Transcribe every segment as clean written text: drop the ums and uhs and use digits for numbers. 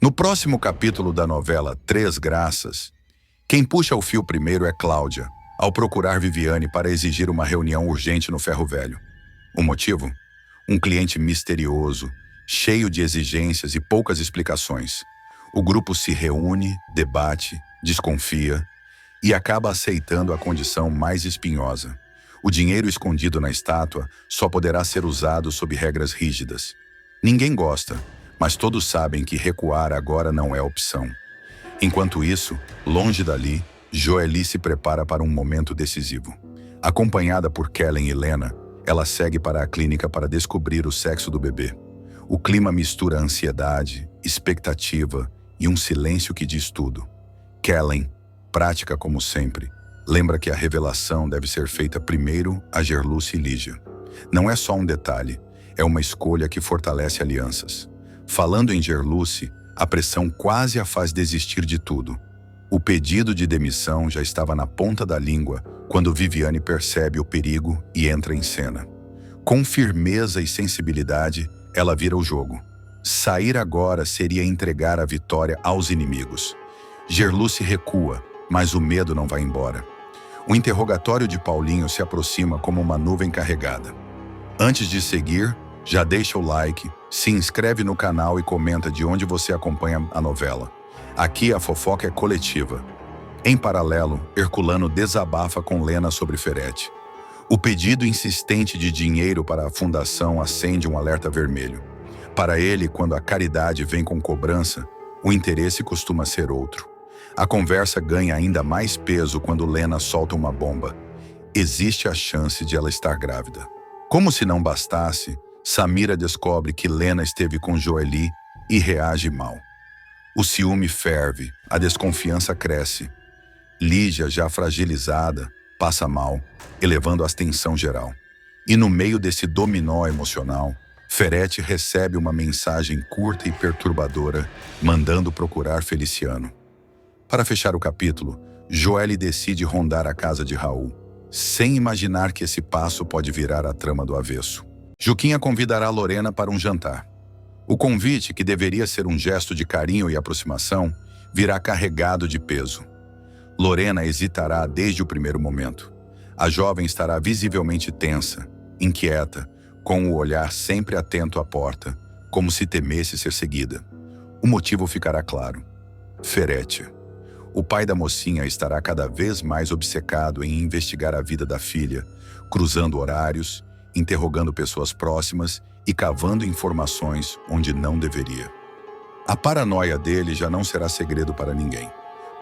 No próximo capítulo da novela Três Graças, quem puxa o fio primeiro é Cláudia, ao procurar Viviane para exigir uma reunião urgente no Ferro Velho. O motivo? Um cliente misterioso, cheio de exigências e poucas explicações. O grupo se reúne, debate, desconfia e acaba aceitando a condição mais espinhosa. O dinheiro escondido na estátua só poderá ser usado sob regras rígidas. Ninguém gosta, mas todos sabem que recuar agora não é opção. Enquanto isso, longe dali, Joely se prepara para um momento decisivo. Acompanhada por Kellen e Lena, ela segue para a clínica para descobrir o sexo do bebê. O clima mistura ansiedade, expectativa e um silêncio que diz tudo. Kellen, prática como sempre, lembra que a revelação deve ser feita primeiro a Gerluce e Lígia. Não é só um detalhe, é uma escolha que fortalece alianças. Falando em Gerluce, a pressão quase a faz desistir de tudo. O pedido de demissão já estava na ponta da língua quando Viviane percebe o perigo e entra em cena. Com firmeza e sensibilidade, ela vira o jogo. Sair agora seria entregar a vitória aos inimigos. Gerluce recua, mas o medo não vai embora. O interrogatório de Paulinho se aproxima como uma nuvem carregada. Antes de seguir, já deixa o like, se inscreve no canal e comenta de onde você acompanha a novela. Aqui a fofoca é coletiva. Em paralelo, Herculano desabafa com Lena sobre Ferete. O pedido insistente de dinheiro para a fundação acende um alerta vermelho. Para ele, quando a caridade vem com cobrança, o interesse costuma ser outro. A conversa ganha ainda mais peso quando Lena solta uma bomba. Existe a chance de ela estar grávida. Como se não bastasse, Samira descobre que Lena esteve com Joely e reage mal. O ciúme ferve, a desconfiança cresce. Lígia, já fragilizada, passa mal, elevando a tensão geral. E no meio desse dominó emocional, Ferete recebe uma mensagem curta e perturbadora, mandando procurar Feliciano. Para fechar o capítulo, Joely decide rondar a casa de Raul, sem imaginar que esse passo pode virar a trama do avesso. Juquinha convidará Lorena para um jantar. O convite, que deveria ser um gesto de carinho e aproximação, virá carregado de peso. Lorena hesitará desde o primeiro momento. A jovem estará visivelmente tensa, inquieta, com o olhar sempre atento à porta, como se temesse ser seguida. O motivo ficará claro. Ferete. O pai da mocinha estará cada vez mais obcecado em investigar a vida da filha, cruzando horários, interrogando pessoas próximas e cavando informações onde não deveria. A paranoia dele já não será segredo para ninguém.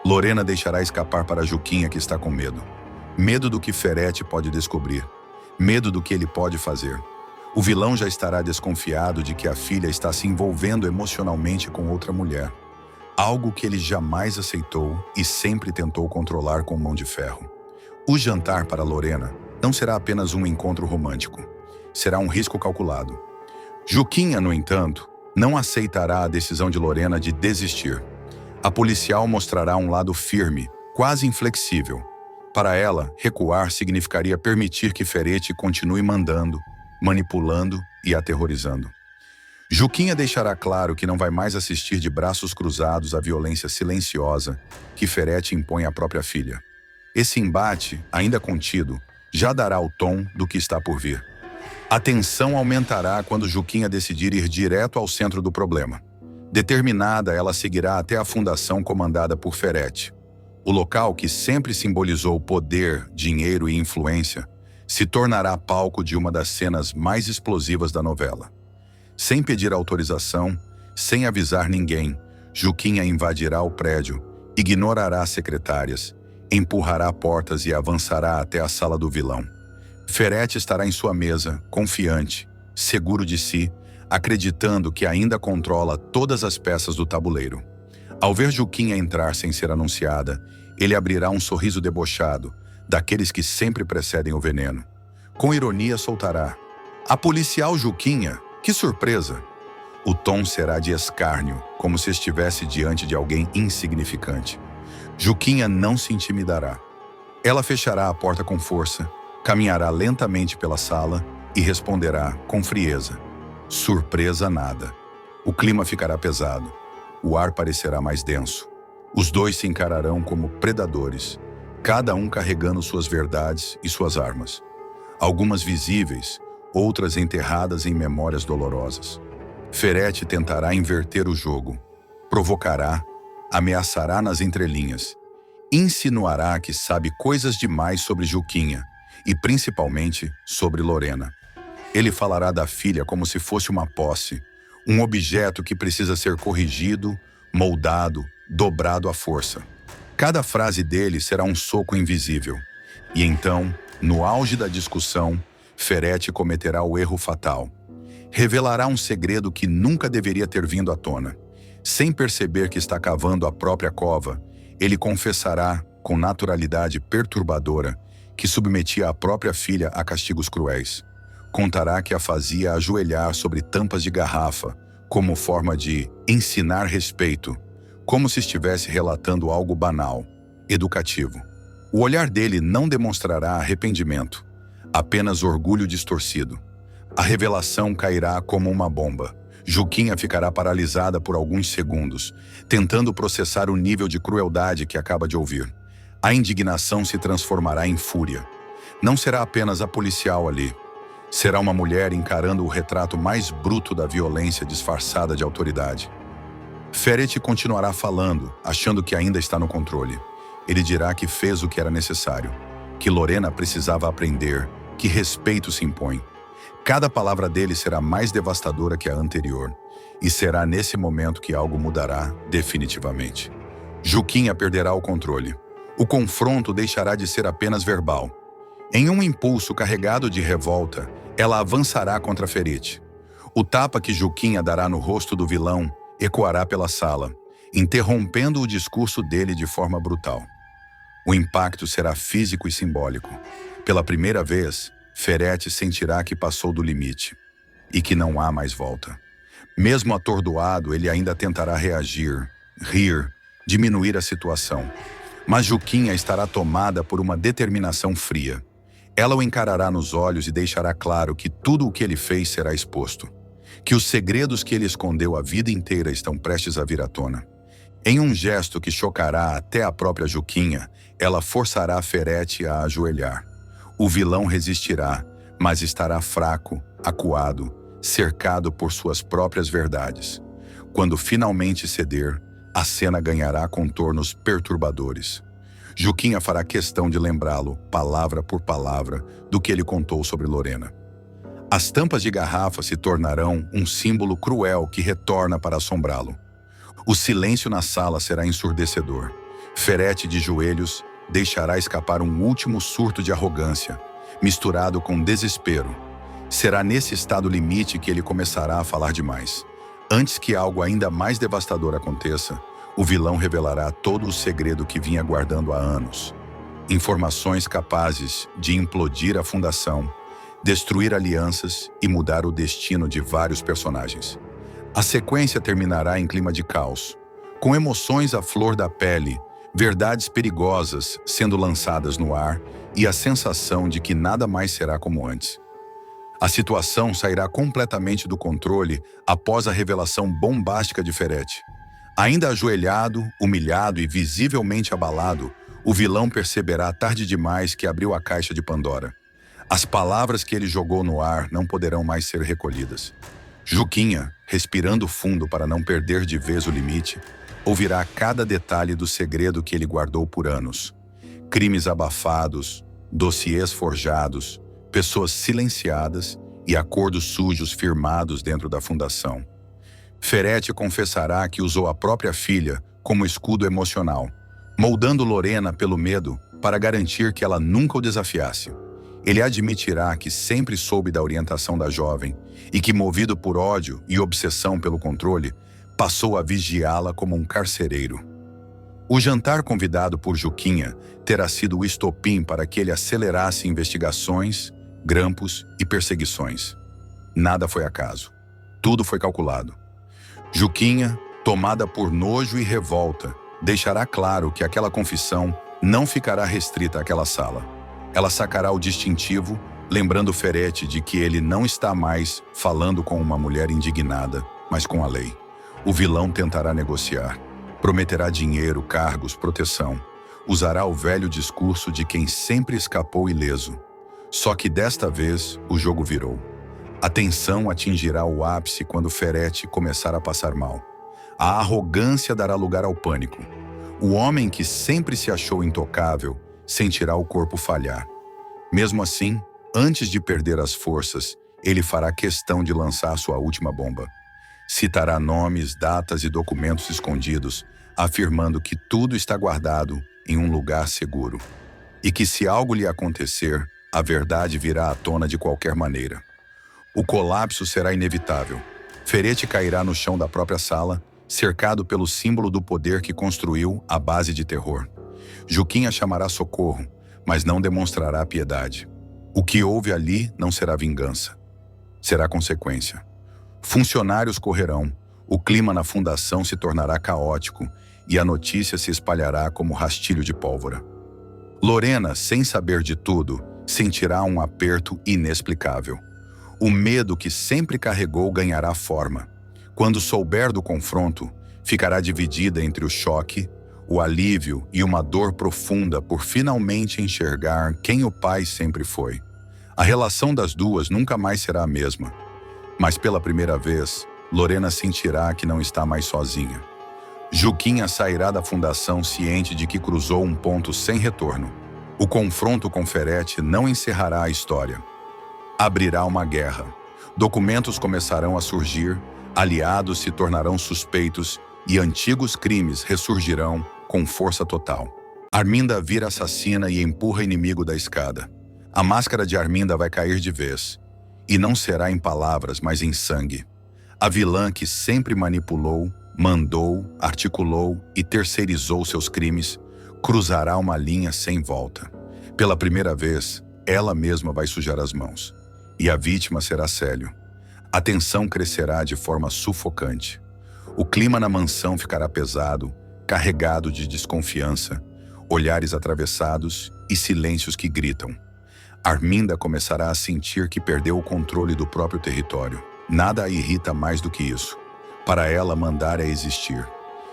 Lorena deixará escapar para Juquinha, que está com medo. Medo do que Ferete pode descobrir. Medo do que ele pode fazer. O vilão já estará desconfiado de que a filha está se envolvendo emocionalmente com outra mulher. Algo que ele jamais aceitou e sempre tentou controlar com mão de ferro. O jantar para Lorena não será apenas um encontro romântico. Será um risco calculado. Juquinha, no entanto, não aceitará a decisão de Lorena de desistir. A policial mostrará um lado firme, quase inflexível. Para ela, recuar significaria permitir que Ferete continue mandando, manipulando e aterrorizando. Juquinha deixará claro que não vai mais assistir de braços cruzados à violência silenciosa que Ferete impõe à própria filha. Esse embate, ainda contido, já dará o tom do que está por vir. A tensão aumentará quando Juquinha decidir ir direto ao centro do problema. Determinada, ela seguirá até a fundação comandada por Ferete. O local, que sempre simbolizou poder, dinheiro e influência, se tornará palco de uma das cenas mais explosivas da novela. Sem pedir autorização, sem avisar ninguém, Juquinha invadirá o prédio, ignorará as secretárias, empurrará portas e avançará até a sala do vilão. Ferete estará em sua mesa, confiante, seguro de si, acreditando que ainda controla todas as peças do tabuleiro. Ao ver Juquinha entrar sem ser anunciada, ele abrirá um sorriso debochado, daqueles que sempre precedem o veneno. Com ironia soltará: "A policial Juquinha, que surpresa!" O tom será de escárnio, como se estivesse diante de alguém insignificante. Juquinha não se intimidará. Ela fechará a porta com força, caminhará lentamente pela sala e responderá com frieza: "Surpresa nada." O clima ficará pesado. o ar parecerá mais denso. Os dois se encararão como predadores, cada um carregando suas verdades e suas armas. Algumas visíveis, outras enterradas em memórias dolorosas. Ferete tentará inverter o jogo, provocará, ameaçará nas entrelinhas, insinuará que sabe coisas demais sobre Juquinha e principalmente sobre Lorena. Ele falará da filha como se fosse uma posse, um objeto que precisa ser corrigido, moldado, dobrado à força. Cada frase dele será um soco invisível. E então, no auge da discussão, Ferete cometerá o erro fatal. Revelará um segredo que nunca deveria ter vindo à tona. Sem perceber que está cavando a própria cova, ele confessará, com naturalidade perturbadora, que submetia a própria filha a castigos cruéis. Contará que a fazia ajoelhar sobre tampas de garrafa, como forma de ensinar respeito, como se estivesse relatando algo banal, educativo. O olhar dele não demonstrará arrependimento, apenas orgulho distorcido. A revelação cairá como uma bomba. Juquinha ficará paralisada por alguns segundos, tentando processar o nível de crueldade que acaba de ouvir. A indignação se transformará em fúria. Não será apenas a policial ali. Será uma mulher encarando o retrato mais bruto da violência disfarçada de autoridade. Ferete continuará falando, achando que ainda está no controle. Ele dirá que fez o que era necessário, que Lorena precisava aprender, que respeito se impõe. Cada palavra dele será mais devastadora que a anterior, e será nesse momento que algo mudará definitivamente. Juquinha perderá o controle. O confronto deixará de ser apenas verbal. Em um impulso carregado de revolta, ela avançará contra Ferete. O tapa que Juquinha dará no rosto do vilão ecoará pela sala, interrompendo o discurso dele de forma brutal. O impacto será físico e simbólico. Pela primeira vez, Ferete sentirá que passou do limite e que não há mais volta. Mesmo atordoado, ele ainda tentará reagir, rir, diminuir a situação. Mas Juquinha estará tomada por uma determinação fria. Ela o encarará nos olhos e deixará claro que tudo o que ele fez será exposto, que os segredos que ele escondeu a vida inteira estão prestes a vir à tona. Em um gesto que chocará até a própria Juquinha, ela forçará Ferete a ajoelhar. O vilão resistirá, mas estará fraco, acuado, cercado por suas próprias verdades. Quando finalmente ceder, a cena ganhará contornos perturbadores. Juquinha fará questão de lembrá-lo, palavra por palavra, do que ele contou sobre Lorena. As tampas de garrafa se tornarão um símbolo cruel que retorna para assombrá-lo. O silêncio na sala será ensurdecedor. Ferete, de joelhos, deixará escapar um último surto de arrogância, misturado com desespero. Será nesse estado limite que ele começará a falar demais. Antes que algo ainda mais devastador aconteça, o vilão revelará todo o segredo que vinha guardando há anos. Informações capazes de implodir a fundação, destruir alianças e mudar o destino de vários personagens. A sequência terminará em clima de caos, com emoções à flor da pele, verdades perigosas sendo lançadas no ar e a sensação de que nada mais será como antes. A situação sairá completamente do controle após a revelação bombástica de Ferete. Ainda ajoelhado, humilhado e visivelmente abalado, o vilão perceberá tarde demais que abriu a caixa de Pandora. As palavras que ele jogou no ar não poderão mais ser recolhidas. Juquinha, respirando fundo para não perder de vez o limite, ouvirá cada detalhe do segredo que ele guardou por anos. Crimes abafados, dossiês forjados, pessoas silenciadas e acordos sujos firmados dentro da fundação. Ferete confessará que usou a própria filha como escudo emocional, moldando Lorena pelo medo para garantir que ela nunca o desafiasse. Ele admitirá que sempre soube da orientação da jovem e que, movido por ódio e obsessão pelo controle, passou a vigiá-la como um carcereiro. O jantar convidado por Juquinha terá sido o estopim para que ele acelerasse investigações, grampos e perseguições. Nada foi acaso. Tudo foi calculado. Juquinha, tomada por nojo e revolta, deixará claro que aquela confissão não ficará restrita àquela sala. Ela sacará o distintivo, lembrando Ferete de que ele não está mais falando com uma mulher indignada, mas com a lei. O vilão tentará negociar. Prometerá dinheiro, cargos, proteção. Usará o velho discurso de quem sempre escapou ileso. Só que desta vez, o jogo virou. A tensão atingirá o ápice quando Ferretti começar a passar mal. A arrogância dará lugar ao pânico. O homem que sempre se achou intocável sentirá o corpo falhar. Mesmo assim, antes de perder as forças, ele fará questão de lançar sua última bomba. Citará nomes, datas e documentos escondidos, afirmando que tudo está guardado em um lugar seguro. E que se algo lhe acontecer, a verdade virá à tona de qualquer maneira. O colapso será inevitável. Ferretti cairá no chão da própria sala, cercado pelo símbolo do poder que construiu à base de terror. Juquinha chamará socorro, mas não demonstrará piedade. O que houve ali não será vingança. Será consequência. Funcionários correrão, o clima na fundação se tornará caótico e a notícia se espalhará como rastilho de pólvora. Lorena, sem saber de tudo, sentirá um aperto inexplicável. O medo que sempre carregou ganhará forma. Quando souber do confronto, ficará dividida entre o choque, o alívio e uma dor profunda por finalmente enxergar quem o pai sempre foi. A relação das duas nunca mais será a mesma. Mas pela primeira vez, Lorena sentirá que não está mais sozinha. Juquinha sairá da fundação ciente de que cruzou um ponto sem retorno. O confronto com Ferretti não encerrará a história. Abrirá uma guerra. Documentos começarão a surgir, aliados se tornarão suspeitos e antigos crimes ressurgirão com força total. Arminda vira assassina e empurra inimigo da escada. A máscara de Arminda vai cair de vez. E não será em palavras, mas em sangue. A vilã que sempre manipulou, mandou, articulou e terceirizou seus crimes, cruzará uma linha sem volta. Pela primeira vez, ela mesma vai sujar as mãos. E a vítima será Célio. A tensão crescerá de forma sufocante. O clima na mansão ficará pesado, carregado de desconfiança, olhares atravessados e silêncios que gritam. Arminda começará a sentir que perdeu o controle do próprio território. Nada a irrita mais do que isso. Para ela, mandar é existir.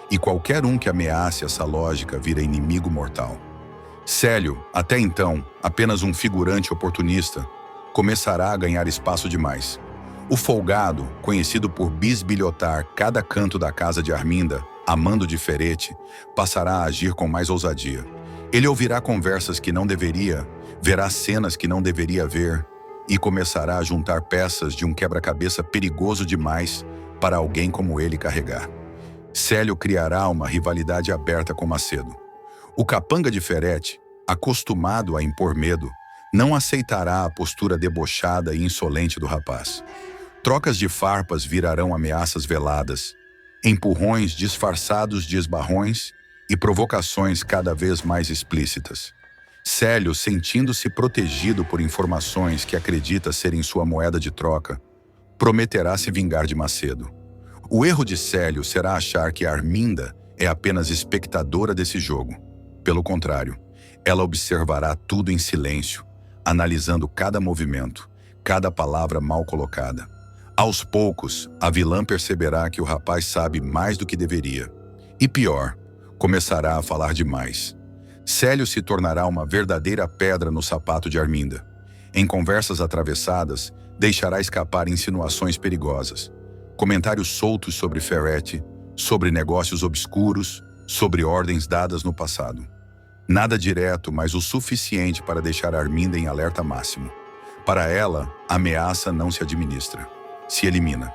E qualquer um que ameace essa lógica vira inimigo mortal. Célio, até então, apenas um figurante oportunista, começará a ganhar espaço demais. O folgado, conhecido por bisbilhotar cada canto da casa de Arminda, amando de Ferretti, passará a agir com mais ousadia. Ele ouvirá conversas que não deveria, verá cenas que não deveria ver e começará a juntar peças de um quebra-cabeça perigoso demais para alguém como ele carregar. Célio criará uma rivalidade aberta com Macedo. O capanga de Ferretti, acostumado a impor medo, não aceitará a postura debochada e insolente do rapaz. Trocas de farpas virarão ameaças veladas, empurrões disfarçados de esbarrões e provocações cada vez mais explícitas. Célio, sentindo-se protegido por informações que acredita serem sua moeda de troca, prometerá se vingar de Macedo. O erro de Célio será achar que Arminda é apenas espectadora desse jogo. Pelo contrário, ela observará tudo em silêncio, analisando cada movimento, cada palavra mal colocada. Aos poucos, a vilã perceberá que o rapaz sabe mais do que deveria. E pior, começará a falar demais. Célio se tornará uma verdadeira pedra no sapato de Arminda. Em conversas atravessadas, deixará escapar insinuações perigosas. Comentários soltos sobre Ferretti, sobre negócios obscuros, sobre ordens dadas no passado. Nada direto, mas o suficiente para deixar Arminda em alerta máximo. Para ela, a ameaça não se administra, se elimina.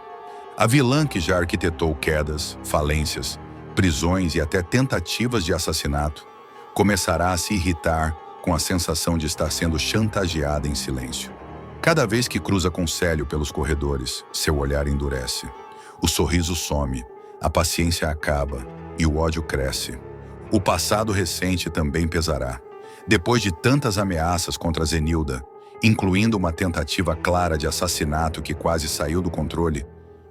A vilã que já arquitetou quedas, falências, prisões e até tentativas de assassinato, começará a se irritar com a sensação de estar sendo chantageada em silêncio. Cada vez que cruza com Célio pelos corredores, seu olhar endurece. O sorriso some, a paciência acaba e o ódio cresce. O passado recente também pesará. Depois de tantas ameaças contra Zenilda, incluindo uma tentativa clara de assassinato que quase saiu do controle,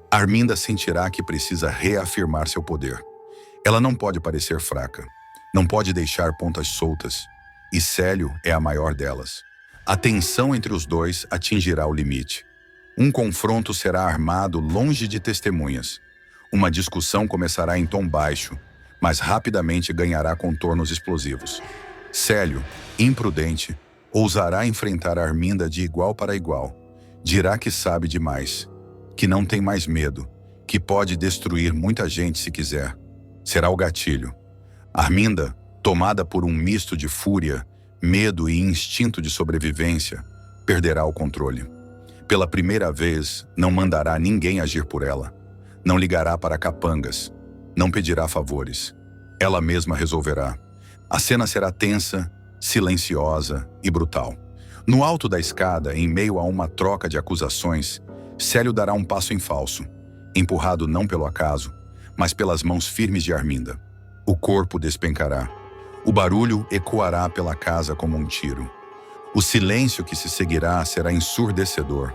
Arminda sentirá que precisa reafirmar seu poder. Ela não pode parecer fraca, não pode deixar pontas soltas, e Célio é a maior delas. A tensão entre os dois atingirá o limite. Um confronto será armado longe de testemunhas. Uma discussão começará em tom baixo, mas rapidamente ganhará contornos explosivos. Célio, imprudente, ousará enfrentar Arminda de igual para igual. Dirá que sabe demais, que não tem mais medo, que pode destruir muita gente se quiser. Será o gatilho. Arminda, tomada por um misto de fúria, medo e instinto de sobrevivência, perderá o controle. Pela primeira vez, não mandará ninguém agir por ela. Não ligará para capangas. Não pedirá favores. Ela mesma resolverá. A cena será tensa, silenciosa e brutal. No alto da escada, em meio a uma troca de acusações, Célio dará um passo em falso, empurrado não pelo acaso, mas pelas mãos firmes de Arminda. O corpo despencará. O barulho ecoará pela casa como um tiro. O silêncio que se seguirá será ensurdecedor.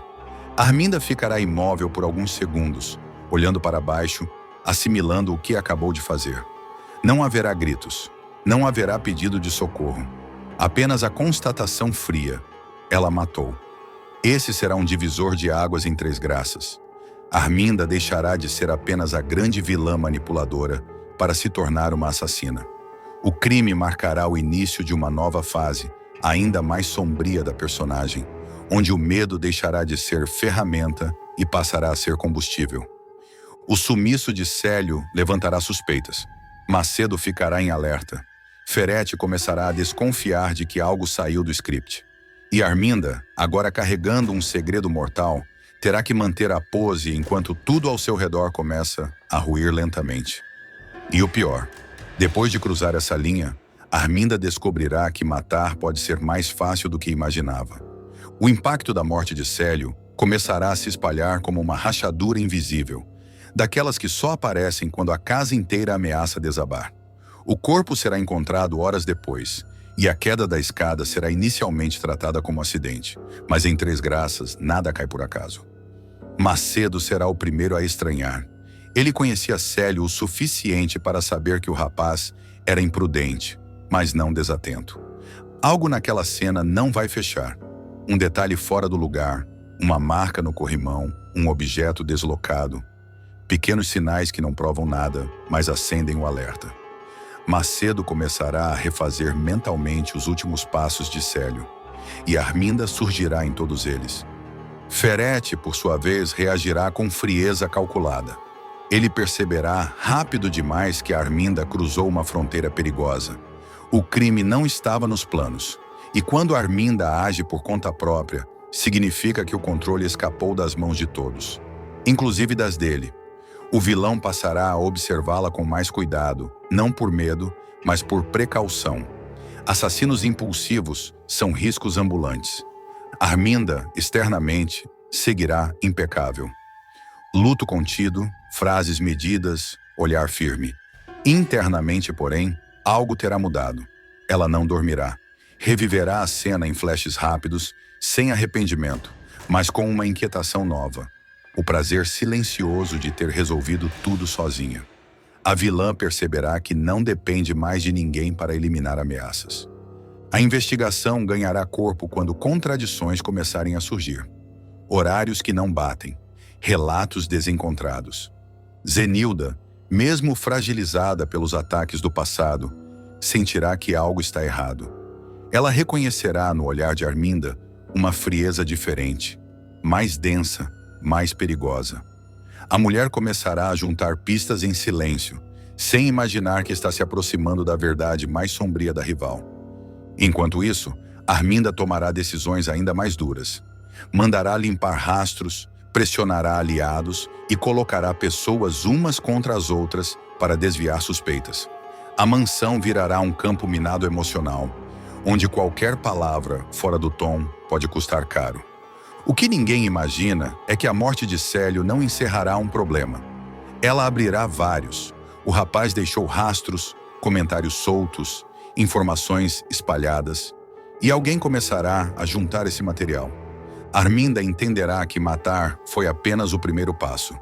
Arminda ficará imóvel por alguns segundos, olhando para baixo, assimilando o que acabou de fazer. Não haverá gritos. Não haverá pedido de socorro. Apenas a constatação fria. Ela matou. Esse será um divisor de águas em Três Graças. Arminda deixará de ser apenas a grande vilã manipuladora para se tornar uma assassina. O crime marcará o início de uma nova fase, ainda mais sombria da personagem, onde o medo deixará de ser ferramenta e passará a ser combustível. O sumiço de Célio levantará suspeitas. Macedo ficará em alerta. Ferete começará a desconfiar de que algo saiu do script. E Arminda, agora carregando um segredo mortal, terá que manter a pose enquanto tudo ao seu redor começa a ruir lentamente. E o pior, depois de cruzar essa linha, Arminda descobrirá que matar pode ser mais fácil do que imaginava. O impacto da morte de Célio começará a se espalhar como uma rachadura invisível, daquelas que só aparecem quando a casa inteira ameaça desabar. O corpo será encontrado horas depois, e a queda da escada será inicialmente tratada como acidente, mas em Três Graças nada cai por acaso. Macedo será o primeiro a estranhar. Ele conhecia Célio o suficiente para saber que o rapaz era imprudente, mas não desatento. Algo naquela cena não vai fechar. Um detalhe fora do lugar, uma marca no corrimão, um objeto deslocado. Pequenos sinais que não provam nada, mas acendem o alerta. Macedo começará a refazer mentalmente os últimos passos de Célio, e Arminda surgirá em todos eles. Ferete, por sua vez, reagirá com frieza calculada. Ele perceberá rápido demais que Arminda cruzou uma fronteira perigosa. O crime não estava nos planos, e quando Arminda age por conta própria, significa que o controle escapou das mãos de todos, inclusive das dele. O vilão passará a observá-la com mais cuidado, não por medo, mas por precaução. Assassinos impulsivos são riscos ambulantes. Arminda, externamente, seguirá impecável. Luto contido, frases medidas, olhar firme. Internamente, porém, algo terá mudado. Ela não dormirá. Reviverá a cena em flashes rápidos, sem arrependimento, mas com uma inquietação nova. O prazer silencioso de ter resolvido tudo sozinha. A vilã perceberá que não depende mais de ninguém para eliminar ameaças. A investigação ganhará corpo quando contradições começarem a surgir. Horários que não batem. Relatos desencontrados. Zenilda, mesmo fragilizada pelos ataques do passado, sentirá que algo está errado. Ela reconhecerá no olhar de Arminda uma frieza diferente, mais densa, mais perigosa. A mulher começará a juntar pistas em silêncio, sem imaginar que está se aproximando da verdade mais sombria da rival. Enquanto isso, Arminda tomará decisões ainda mais duras. Mandará limpar rastros, pressionará aliados e colocará pessoas umas contra as outras para desviar suspeitas. A mansão virará um campo minado emocional, onde qualquer palavra fora do tom pode custar caro. O que ninguém imagina é que a morte de Célio não encerrará um problema. Ela abrirá vários. O rapaz deixou rastros, comentários soltos, informações espalhadas, e alguém começará a juntar esse material. Arminda entenderá que matar foi apenas o primeiro passo.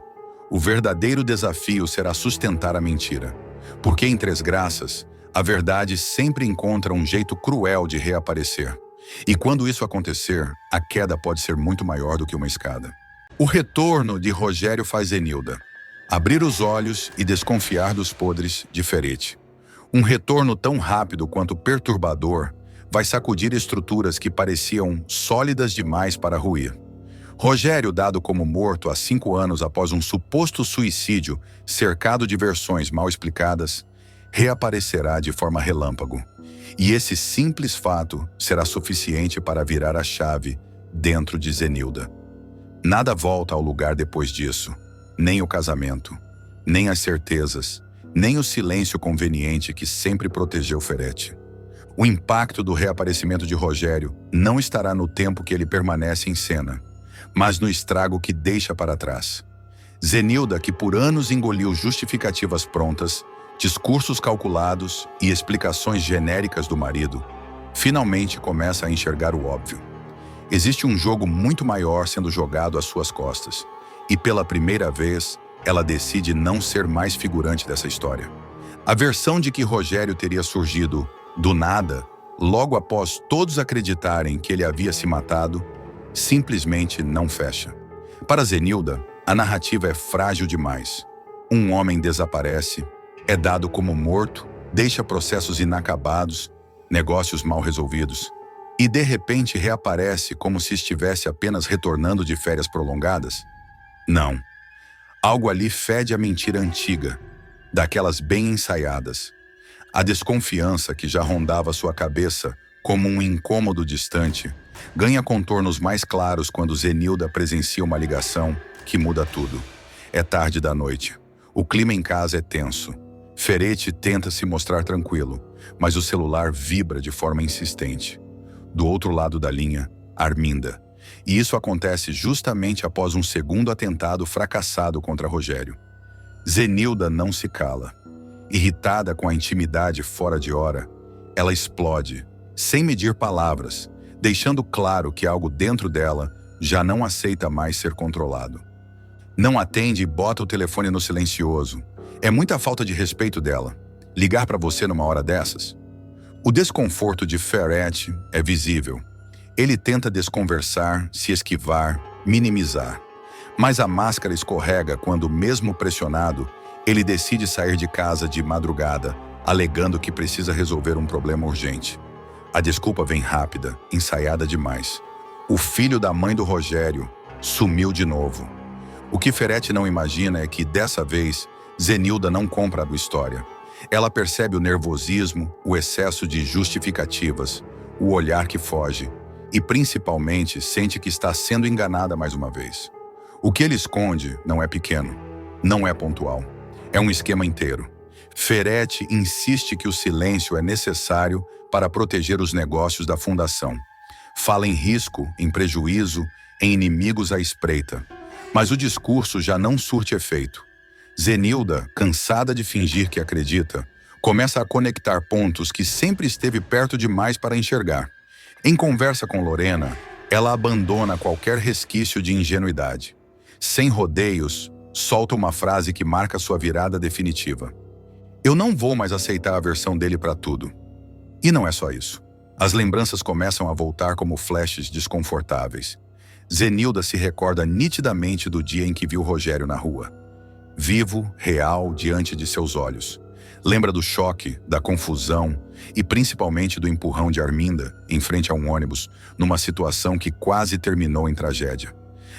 O verdadeiro desafio será sustentar a mentira, porque em Três Graças, a verdade sempre encontra um jeito cruel de reaparecer. E quando isso acontecer, a queda pode ser muito maior do que uma escada. O retorno de Rogério faz Zenilda. Abrir os olhos e desconfiar dos podres de Ferete. Um retorno tão rápido quanto perturbador vai sacudir estruturas que pareciam sólidas demais para ruir. Rogério, dado como morto há 5 anos após um suposto suicídio cercado de versões mal explicadas, reaparecerá de forma relâmpago. E esse simples fato será suficiente para virar a chave dentro de Zenilda. Nada volta ao lugar depois disso, nem o casamento, nem as certezas, nem o silêncio conveniente que sempre protegeu Ferete. O impacto do reaparecimento de Rogério não estará no tempo que ele permanece em cena, mas no estrago que deixa para trás. Zenilda, que por anos engoliu justificativas prontas, discursos calculados e explicações genéricas do marido, finalmente começa a enxergar o óbvio. Existe um jogo muito maior sendo jogado às suas costas, e pela primeira vez, ela decide não ser mais figurante dessa história. A versão de que Rogério teria surgido do nada, logo após todos acreditarem que ele havia se matado, simplesmente não fecha. Para Zenilda, a narrativa é frágil demais. Um homem desaparece, é dado como morto, deixa processos inacabados, negócios mal resolvidos, e de repente reaparece como se estivesse apenas retornando de férias prolongadas? Não. Algo ali fede a mentira antiga, daquelas bem ensaiadas. A desconfiança que já rondava sua cabeça como um incômodo distante, ganha contornos mais claros quando Zenilda presencia uma ligação que muda tudo. É tarde da noite. O clima em casa é tenso. Ferete tenta se mostrar tranquilo, mas o celular vibra de forma insistente. Do outro lado da linha, Arminda. E isso acontece justamente após um segundo atentado fracassado contra Rogério. Zenilda não se cala. Irritada com a intimidade fora de hora, ela explode, sem medir palavras, deixando claro que algo dentro dela já não aceita mais ser controlado. Não atende e bota o telefone no silencioso. É muita falta de respeito dela. Ligar para você numa hora dessas? O desconforto de Ferete é visível. Ele tenta desconversar, se esquivar, minimizar. Mas a máscara escorrega quando, mesmo pressionado, ele decide sair de casa de madrugada, alegando que precisa resolver um problema urgente. A desculpa vem rápida, ensaiada demais. O filho da mãe do Rogério sumiu de novo. O que Ferete não imagina é que, dessa vez, Zenilda não compra a história. Ela percebe o nervosismo, o excesso de justificativas, o olhar que foge e, principalmente, sente que está sendo enganada mais uma vez. O que ele esconde não é pequeno, não é pontual. É um esquema inteiro. Ferete insiste que o silêncio é necessário para proteger os negócios da fundação. Fala em risco, em prejuízo, em inimigos à espreita. Mas o discurso já não surte efeito. Zenilda, cansada de fingir que acredita, começa a conectar pontos que sempre esteve perto demais para enxergar. Em conversa com Lorena, ela abandona qualquer resquício de ingenuidade. Sem rodeios, solta uma frase que marca sua virada definitiva. Eu não vou mais aceitar a versão dele para tudo. E não é só isso. As lembranças começam a voltar como flashes desconfortáveis. Zenilda se recorda nitidamente do dia em que viu Rogério na rua. Vivo, real, diante de seus olhos. Lembra do choque, da confusão e principalmente do empurrão de Arminda em frente a um ônibus, numa situação que quase terminou em tragédia.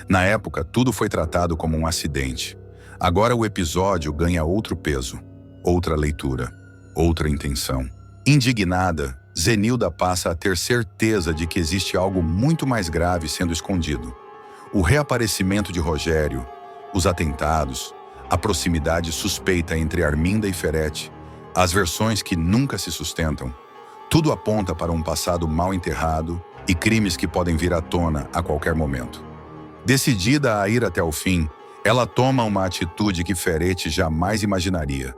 Na época, tudo foi tratado como um acidente. Agora o episódio ganha outro peso, outra leitura, outra intenção. Indignada, Zenilda passa a ter certeza de que existe algo muito mais grave sendo escondido. O reaparecimento de Rogério, os atentados, a proximidade suspeita entre Arminda e Ferete, as versões que nunca se sustentam, tudo aponta para um passado mal enterrado e crimes que podem vir à tona a qualquer momento. Decidida a ir até o fim, ela toma uma atitude que Ferete jamais imaginaria.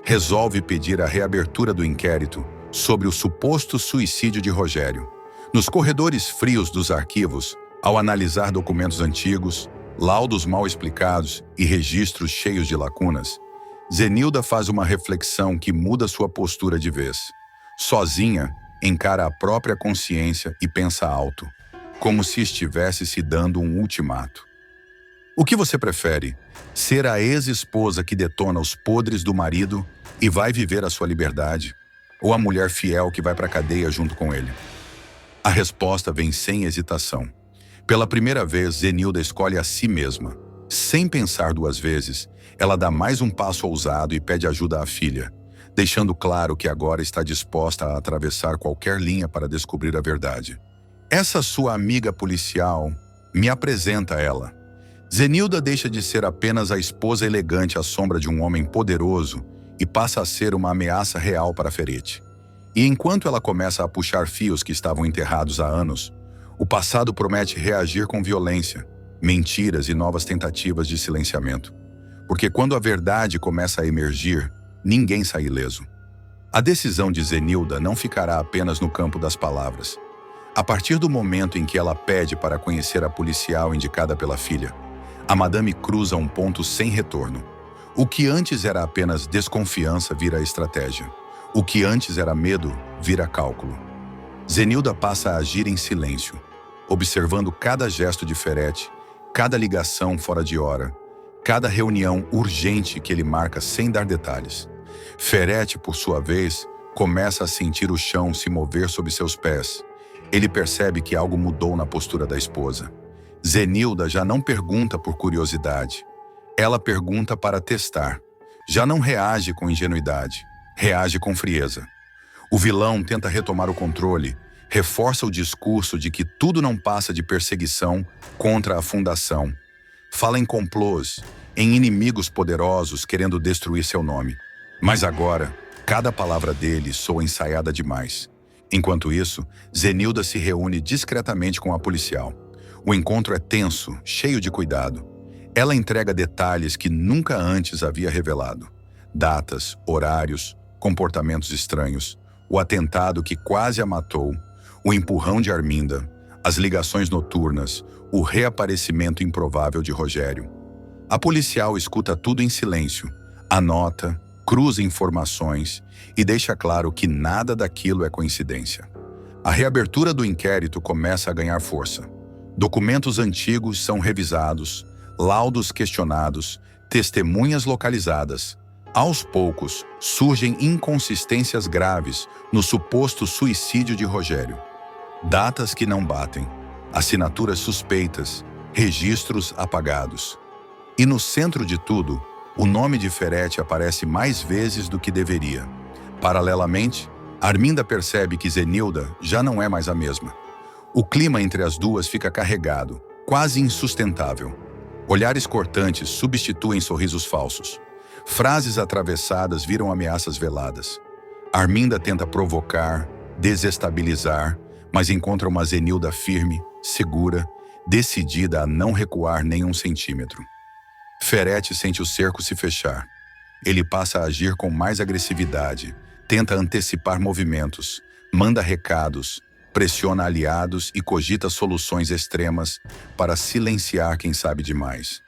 Resolve pedir a reabertura do inquérito sobre o suposto suicídio de Rogério. Nos corredores frios dos arquivos, ao analisar documentos antigos, laudos mal explicados e registros cheios de lacunas, Zenilda faz uma reflexão que muda sua postura de vez. Sozinha, encara a própria consciência e pensa alto, como se estivesse se dando um ultimato. O que você prefere? Ser a ex-esposa que detona os podres do marido e vai viver a sua liberdade? Ou a mulher fiel que vai para a cadeia junto com ele? A resposta vem sem hesitação. Pela primeira vez, Zenilda escolhe a si mesma. Sem pensar duas vezes, ela dá mais um passo ousado e pede ajuda à filha, deixando claro que agora está disposta a atravessar qualquer linha para descobrir a verdade. Essa sua amiga policial me apresenta ela. Zenilda deixa de ser apenas a esposa elegante à sombra de um homem poderoso e passa a ser uma ameaça real para Ferete. E enquanto ela começa a puxar fios que estavam enterrados há anos, o passado promete reagir com violência, mentiras e novas tentativas de silenciamento. Porque quando a verdade começa a emergir, ninguém sai ileso. A decisão de Zenilda não ficará apenas no campo das palavras. A partir do momento em que ela pede para conhecer a policial indicada pela filha, a madame cruza um ponto sem retorno. O que antes era apenas desconfiança vira estratégia. O que antes era medo vira cálculo. Zenilda passa a agir em silêncio, observando cada gesto de Ferete, cada ligação fora de hora, cada reunião urgente que ele marca sem dar detalhes. Ferete, por sua vez, começa a sentir o chão se mover sob seus pés. Ele percebe que algo mudou na postura da esposa. Zenilda já não pergunta por curiosidade. Ela pergunta para testar. Já não reage com ingenuidade, reage com frieza. O vilão tenta retomar o controle, reforça o discurso de que tudo não passa de perseguição contra a fundação. Fala em complôs, em inimigos poderosos querendo destruir seu nome. Mas agora, cada palavra dele soa ensaiada demais. Enquanto isso, Zenilda se reúne discretamente com a policial. O encontro é tenso, cheio de cuidado. Ela entrega detalhes que nunca antes havia revelado. Datas, horários, comportamentos estranhos, o atentado que quase a matou, o empurrão de Arminda, as ligações noturnas, o reaparecimento improvável de Rogério. A policial escuta tudo em silêncio, anota, cruza informações e deixa claro que nada daquilo é coincidência. A reabertura do inquérito começa a ganhar força. Documentos antigos são revisados, laudos questionados, testemunhas localizadas. Aos poucos, surgem inconsistências graves no suposto suicídio de Rogério. Datas que não batem, assinaturas suspeitas, registros apagados. E no centro de tudo, o nome de Ferete aparece mais vezes do que deveria. Paralelamente, Arminda percebe que Zenilda já não é mais a mesma. O clima entre as duas fica carregado, quase insustentável. Olhares cortantes substituem sorrisos falsos. Frases atravessadas viram ameaças veladas. Arminda tenta provocar, desestabilizar, mas encontra uma Zenilda firme, segura, decidida a não recuar nem um centímetro. Ferete sente o cerco se fechar. Ele passa a agir com mais agressividade, tenta antecipar movimentos, manda recados, pressiona aliados e cogita soluções extremas para silenciar quem sabe demais.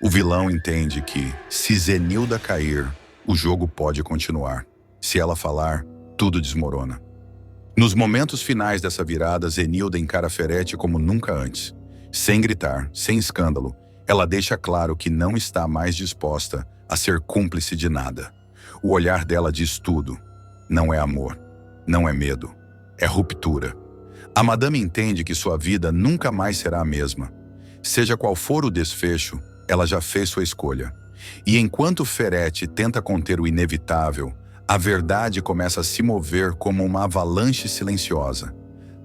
O vilão entende que, se Zenilda cair, o jogo pode continuar. Se ela falar, tudo desmorona. Nos momentos finais dessa virada, Zenilda encara Ferete como nunca antes. Sem gritar, sem escândalo, ela deixa claro que não está mais disposta a ser cúmplice de nada. O olhar dela diz tudo. Não é amor, não é medo, é ruptura. A madame entende que sua vida nunca mais será a mesma. Seja qual for o desfecho, ela já fez sua escolha. E enquanto Ferete tenta conter o inevitável, a verdade começa a se mover como uma avalanche silenciosa,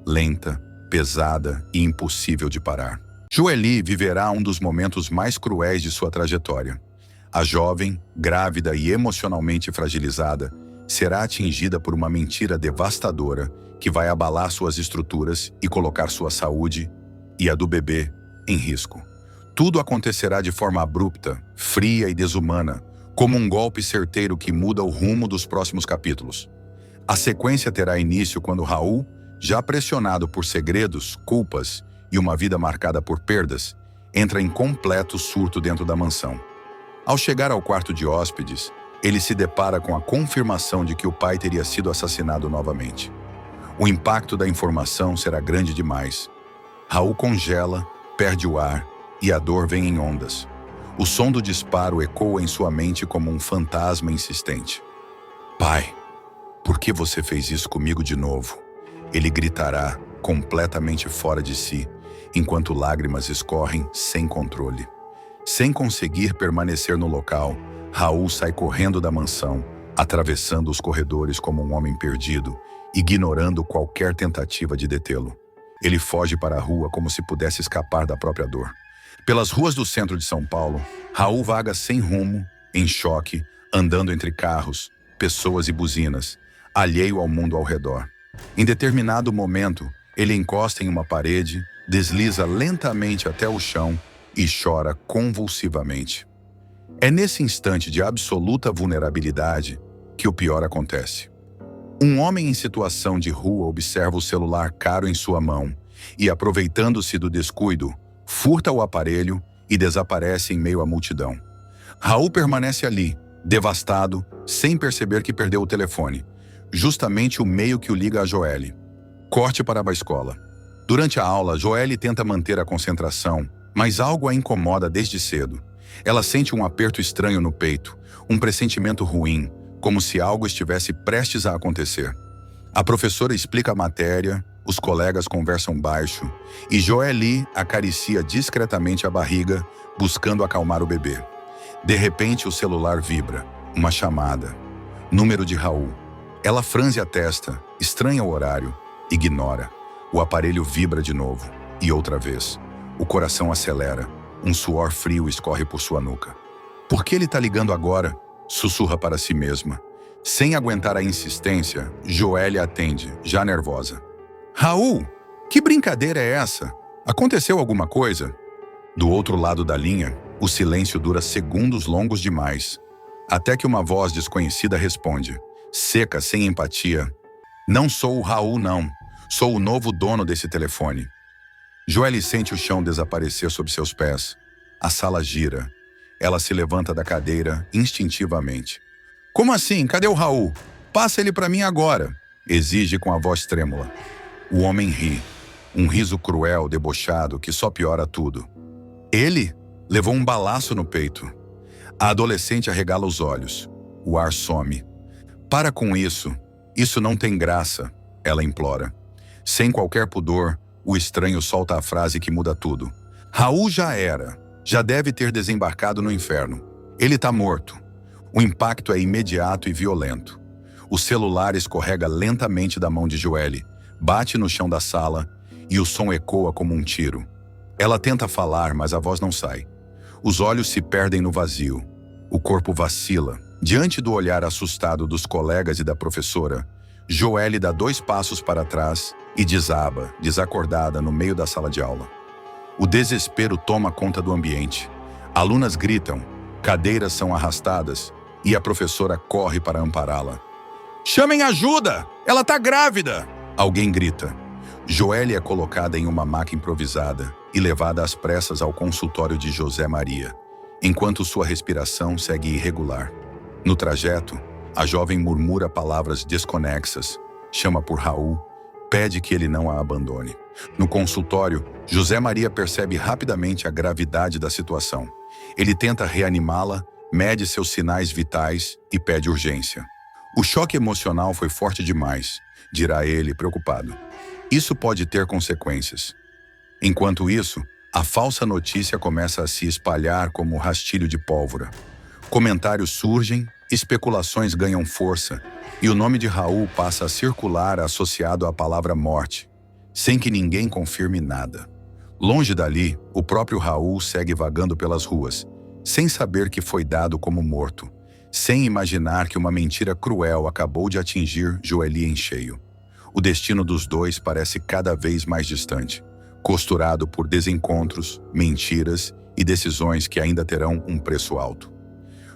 lenta, pesada e impossível de parar. Joely viverá um dos momentos mais cruéis de sua trajetória. A jovem, grávida e emocionalmente fragilizada, será atingida por uma mentira devastadora que vai abalar suas estruturas e colocar sua saúde e a do bebê em risco. Tudo acontecerá de forma abrupta, fria e desumana, como um golpe certeiro que muda o rumo dos próximos capítulos. A sequência terá início quando Raul, já pressionado por segredos, culpas e uma vida marcada por perdas, entra em completo surto dentro da mansão. Ao chegar ao quarto de hóspedes, ele se depara com a confirmação de que o pai teria sido assassinado novamente. O impacto da informação será grande demais. Raul congela, perde o ar e a dor vem em ondas. O som do disparo ecoa em sua mente como um fantasma insistente. Pai, por que você fez isso comigo de novo? Ele gritará, completamente fora de si, enquanto lágrimas escorrem sem controle. Sem conseguir permanecer no local, Raul sai correndo da mansão, atravessando os corredores como um homem perdido, ignorando qualquer tentativa de detê-lo. Ele foge para a rua como se pudesse escapar da própria dor. Pelas ruas do centro de São Paulo, Raul vaga sem rumo, em choque, andando entre carros, pessoas e buzinas, alheio ao mundo ao redor. Em determinado momento, ele encosta em uma parede, desliza lentamente até o chão e chora convulsivamente. É nesse instante de absoluta vulnerabilidade que o pior acontece. Um homem em situação de rua observa o celular caro em sua mão e, aproveitando-se do descuido, furta o aparelho e desaparece em meio à multidão. Raul permanece ali, devastado, sem perceber que perdeu o telefone, justamente o meio que o liga a Joelle. Corte para a escola. Durante a aula, Joelle tenta manter a concentração, mas algo a incomoda desde cedo. Ela sente um aperto estranho no peito, um pressentimento ruim, como se algo estivesse prestes a acontecer. A professora explica a matéria, os colegas conversam baixo e Joelle acaricia discretamente a barriga, buscando acalmar o bebê. De repente, o celular vibra. Uma chamada. Número de Raul. Ela franze a testa, estranha o horário, ignora. O aparelho vibra de novo, e outra vez. O coração acelera. Um suor frio escorre por sua nuca. Por que ele está ligando agora? Sussurra para si mesma. Sem aguentar a insistência, Joelle atende, já nervosa. Raul, que brincadeira é essa? Aconteceu alguma coisa? Do outro lado da linha, o silêncio dura segundos longos demais, até que uma voz desconhecida responde, seca, sem empatia. Não sou o Raul, não. Sou o novo dono desse telefone. Joelle sente o chão desaparecer sob seus pés. A sala gira. Ela se levanta da cadeira instintivamente. Como assim? Cadê o Raul? Passa ele para mim agora, exige com a voz trêmula. O homem ri. Um riso cruel, debochado, que só piora tudo. Ele levou um balaço no peito. A adolescente arregala os olhos. O ar some. Para com isso. Isso não tem graça, ela implora. Sem qualquer pudor, o estranho solta a frase que muda tudo. Raul já era. Já deve ter desembarcado no inferno. Ele tá morto. O impacto é imediato e violento. O celular escorrega lentamente da mão de Joelle, bate no chão da sala e o som ecoa como um tiro. Ela tenta falar, mas a voz não sai. Os olhos se perdem no vazio. O corpo vacila. Diante do olhar assustado dos colegas e da professora, Joelle dá 2 passos para trás e desaba, desacordada, no meio da sala de aula. O desespero toma conta do ambiente. Alunas gritam, cadeiras são arrastadas e a professora corre para ampará-la. Chamem ajuda! Ela está grávida! Alguém grita. Joelle é colocada em uma maca improvisada e levada às pressas ao consultório de José Maria, enquanto sua respiração segue irregular. No trajeto, a jovem murmura palavras desconexas, chama por Raul, pede que ele não a abandone. No consultório, José Maria percebe rapidamente a gravidade da situação. Ele tenta reanimá-la, mede seus sinais vitais e pede urgência. O choque emocional foi forte demais, dirá ele, preocupado. Isso pode ter consequências. Enquanto isso, a falsa notícia começa a se espalhar como rastilho de pólvora. Comentários surgem, especulações ganham força, e o nome de Raul passa a circular associado à palavra morte, sem que ninguém confirme nada. Longe dali, o próprio Raul segue vagando pelas ruas, sem saber que foi dado como morto, sem imaginar que uma mentira cruel acabou de atingir Joelle em cheio. O destino dos dois parece cada vez mais distante, costurado por desencontros, mentiras e decisões que ainda terão um preço alto.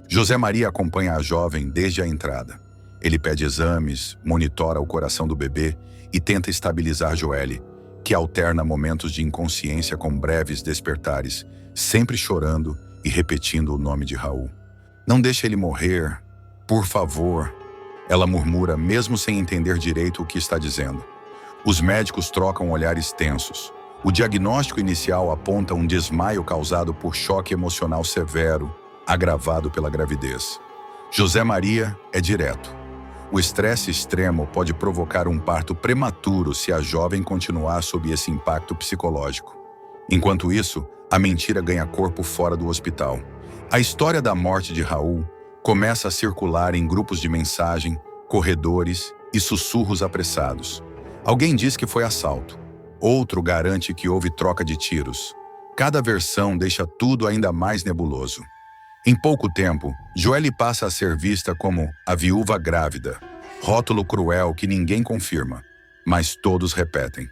José Maria acompanha a jovem desde a entrada. Ele pede exames, monitora o coração do bebê e tenta estabilizar Joelle, que alterna momentos de inconsciência com breves despertares, sempre chorando e repetindo o nome de Raul. Não deixe ele morrer, por favor, ela murmura mesmo sem entender direito o que está dizendo. Os médicos trocam olhares tensos. O diagnóstico inicial aponta um desmaio causado por choque emocional severo, agravado pela gravidez. José Maria é direto. O estresse extremo pode provocar um parto prematuro se a jovem continuar sob esse impacto psicológico. Enquanto isso, a mentira ganha corpo fora do hospital. A história da morte de Raul começa a circular em grupos de mensagem, corredores e sussurros apressados. Alguém diz que foi assalto. Outro garante que houve troca de tiros. Cada versão deixa tudo ainda mais nebuloso. Em pouco tempo, Joelle passa a ser vista como a viúva grávida, rótulo cruel que ninguém confirma, mas todos repetem.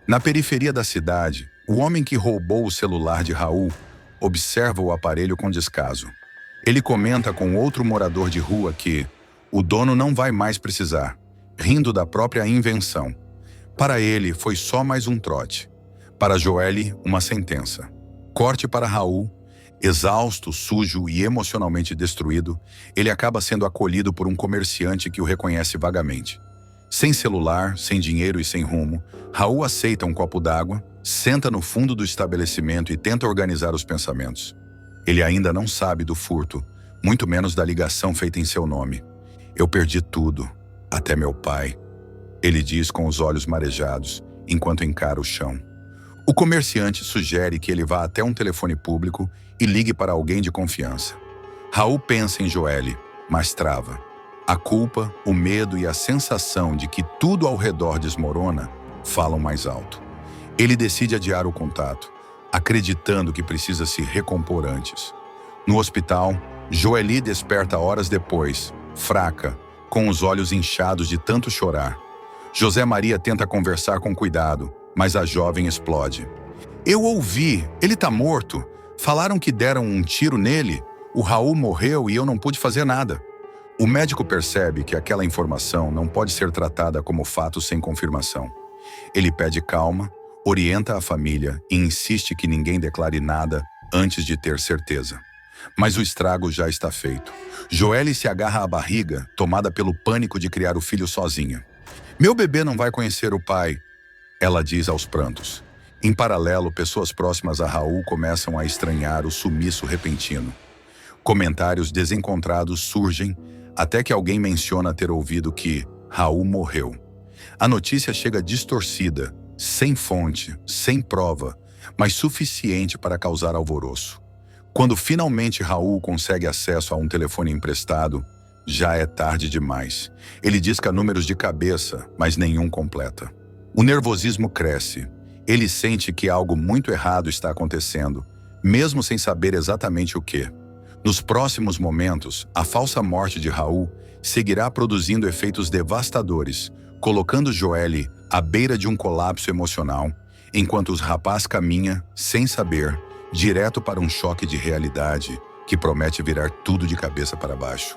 Na periferia da cidade, o homem que roubou o celular de Raul observa o aparelho com descaso. Ele comenta com outro morador de rua que o dono não vai mais precisar, rindo da própria invenção. Para ele, foi só mais um trote. Para Joelle, uma sentença. Corte para Raul. Exausto, sujo e emocionalmente destruído, ele acaba sendo acolhido por um comerciante que o reconhece vagamente. Sem celular, sem dinheiro e sem rumo, Raul aceita um copo d'água, senta no fundo do estabelecimento e tenta organizar os pensamentos. Ele ainda não sabe do furto, muito menos da ligação feita em seu nome. Eu perdi tudo, até meu pai, ele diz com os olhos marejados, enquanto encara o chão. O comerciante sugere que ele vá até um telefone público e ligue para alguém de confiança. Raul pensa em Joelle, mas trava. A culpa, o medo e a sensação de que tudo ao redor desmorona falam mais alto. Ele decide adiar o contato, acreditando que precisa se recompor antes. No hospital, Joelle desperta horas depois, fraca, com os olhos inchados de tanto chorar. José Maria tenta conversar com cuidado, mas a jovem explode. Eu ouvi, ele tá morto. Falaram que deram um tiro nele, o Raul morreu e eu não pude fazer nada. O médico percebe que aquela informação não pode ser tratada como fato sem confirmação. Ele pede calma, orienta a família e insiste que ninguém declare nada antes de ter certeza. Mas o estrago já está feito. Joelle se agarra à barriga, tomada pelo pânico de criar o filho sozinha. Meu bebê não vai conhecer o pai, ela diz aos prantos. Em paralelo, pessoas próximas a Raul começam a estranhar o sumiço repentino. Comentários desencontrados surgem até que alguém menciona ter ouvido que Raul morreu. A notícia chega distorcida, sem fonte, sem prova, mas suficiente para causar alvoroço. Quando finalmente Raul consegue acesso a um telefone emprestado, já é tarde demais. Ele disca números de cabeça, mas nenhum completa. O nervosismo cresce. Ele sente que algo muito errado está acontecendo, mesmo sem saber exatamente o que. Nos próximos momentos, a falsa morte de Raul seguirá produzindo efeitos devastadores, colocando Joelle à beira de um colapso emocional, enquanto o rapaz caminha, sem saber, direto para um choque de realidade que promete virar tudo de cabeça para baixo.